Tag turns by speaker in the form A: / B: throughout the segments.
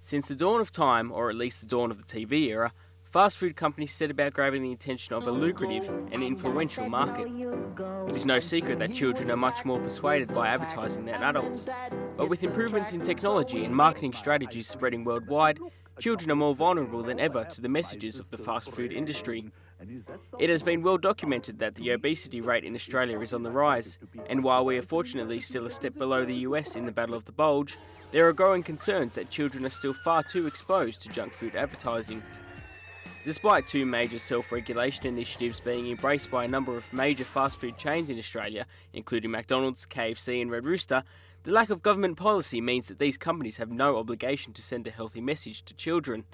A: Since the dawn of time, or at least the dawn of the TV era, fast food companies set about grabbing the attention of a lucrative and influential market. It is no secret that children are much more persuaded by advertising than adults. But with improvements in technology and marketing strategies spreading worldwide, children are more vulnerable than ever to the messages of the fast food industry. It has been well documented that the obesity rate in Australia is on the rise, and while we are fortunately still a step below the US in the battle of the bulge, there are growing concerns that children are still far too exposed to junk food advertising. Despite two major self-regulation initiatives being embraced by a number of major fast food chains in Australia, including McDonald's, KFC and Red Rooster, the lack of government policy means that these companies have no obligation to send a healthy message to children.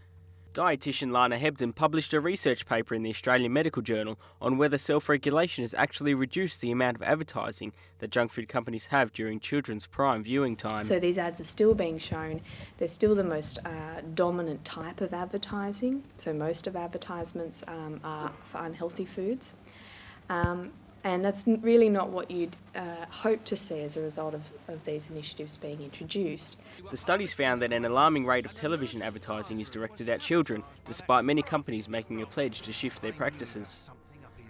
A: Dietitian Lana Hebden published a research paper in the Australian Medical Journal on whether self-regulation has actually reduced the amount of advertising that junk food companies have during children's prime viewing time.
B: So these ads are still being shown. They're still the most dominant type of advertising. So most of advertisements are for unhealthy foods. And that's really not what you'd hope to see as a result of these initiatives being introduced.
A: The studies found that an alarming rate of television advertising is directed at children, despite many companies making a pledge to shift their practices.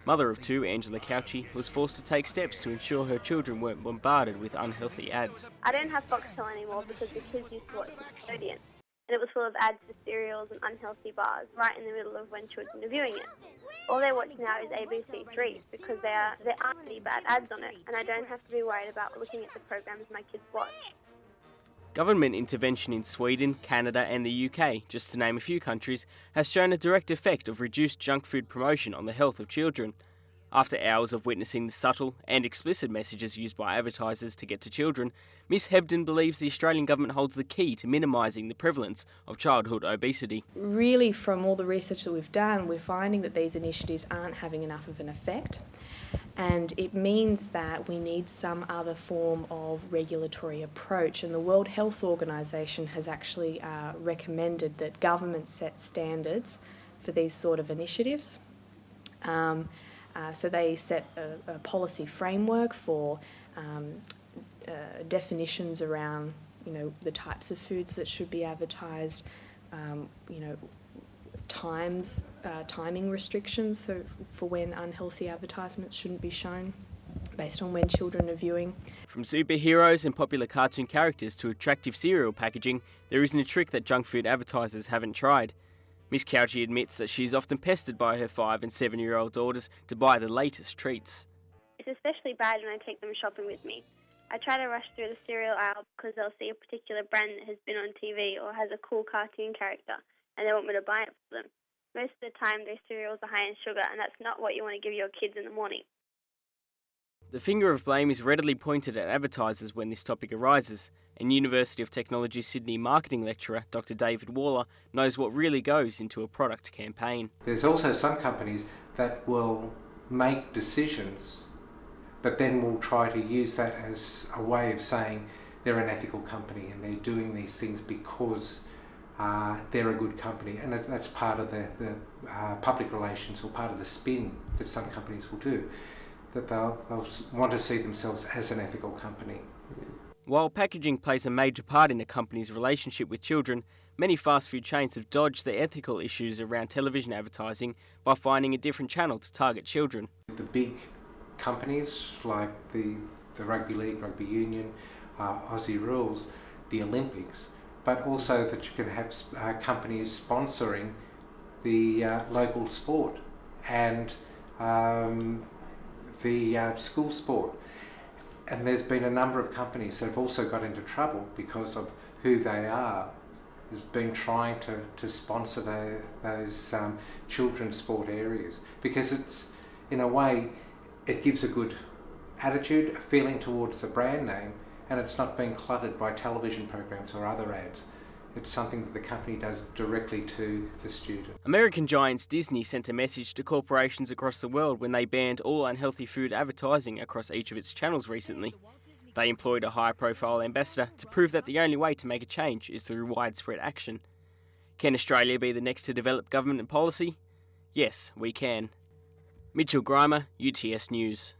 A: Mother of two, Angela Couchy, was forced to take steps to ensure her children weren't bombarded with unhealthy ads.
C: I don't have Foxtel anymore because the kids used to watch the custodian, and it was full of ads for cereals and unhealthy bars right in the middle of when children are viewing it. All they watch now is ABC3 because there aren't any bad ads on it, and I don't have to be worried about looking at the programs my kids watch.
A: Government intervention in Sweden, Canada and the UK, just to name a few countries, has shown a direct effect of reduced junk food promotion on the health of children. After hours of witnessing the subtle and explicit messages used by advertisers to get to children, Ms Hebden believes the Australian government holds the key to minimising the prevalence of childhood obesity.
B: Really, from all the research that we've done, we're finding that these initiatives aren't having enough of an effect, and it means that we need some other form of regulatory approach, and the World Health Organization has actually recommended that governments set standards for these sort of initiatives. So they set a policy framework for definitions around, the types of foods that should be advertised, timing restrictions, so for when unhealthy advertisements shouldn't be shown, based on when children are viewing.
A: From superheroes and popular cartoon characters to attractive cereal packaging, there isn't a trick that junk food advertisers haven't tried. Ms Couchy admits that she is often pestered by her 5- and 7-year-old daughters to buy the latest treats.
C: It's especially bad when I take them shopping with me. I try to rush through the cereal aisle because they'll see a particular brand that has been on TV or has a cool cartoon character, and they want me to buy it for them. Most of the time, their cereals are high in sugar, and that's not what you want to give your kids in the morning.
A: The finger of blame is readily pointed at advertisers when this topic arises, and University of Technology Sydney marketing lecturer Dr David Waller knows what really goes into a product campaign.
D: There's also some companies that will make decisions but then will try to use that as a way of saying they're an ethical company and they're doing these things because they're a good company, and that's part of the public relations or part of the spin that some companies will do, that they'll want to see themselves as an ethical company.
A: While packaging plays a major part in a company's relationship with children, many fast food chains have dodged the ethical issues around television advertising by finding a different channel to target children.
D: The big companies like the Rugby League, Rugby Union, Aussie Rules, the Olympics, but also that you can have companies sponsoring the local sport and the school sport. And there's been a number of companies that have also got into trouble because of who they are, has been trying to sponsor those children's sport areas, because it's, in a way, it gives a good attitude, a feeling towards the brand name, and it's not being cluttered by television programs or other ads. It's something that the company does directly to the student.
A: American giants Disney sent a message to corporations across the world when they banned all unhealthy food advertising across each of its channels recently. They employed a high-profile ambassador to prove that the only way to make a change is through widespread action. Can Australia be the next to develop government policy? Yes, we can. Mitchell Grima, UTS News.